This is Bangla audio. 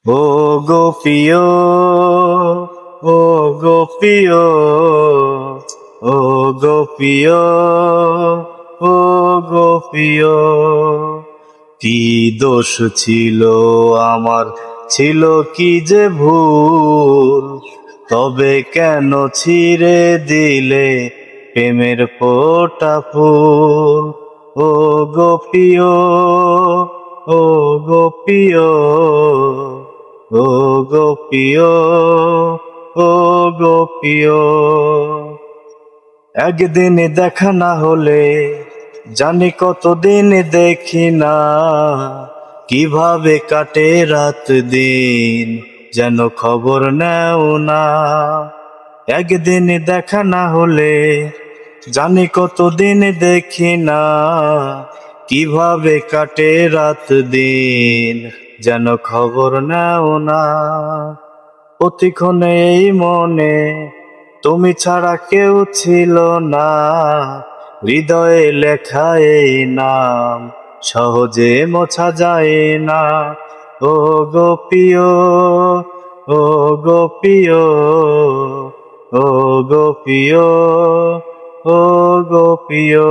ও গো প্রিয়, ও গো প্রিয়, ও গো প্রিয়, ও গো প্রিয়। কি দোষ ছিল আমার, ছিল কি যে ভুল, তবে কেন ছিঁড়ে দিলে প্রেমের ফোঁটা ফুল। ও গো প্রিয়, ও গো প্রিয়, ও গো প্রিয়, ও গো প্রিয়। একদিন দেখা না হলে জানি কতদিন দেখি না, কিভাবে কাটে রাত দিন যেন খবর নেও না। একদিন দেখা না হলে জানি কতদিন দেখি না, কিভাবে কাটে রাত দিন যেন খবর নেও না। প্রতিক্ষণে এই মনে তুমি ছাড়া কেউ ছিল না, হৃদয়ে লেখা এই নাম সহজে মোছা যায় না। ও গো প্রিয়, ও গো প্রিয়, ও গো প্রিয়, ও গো প্রিয়।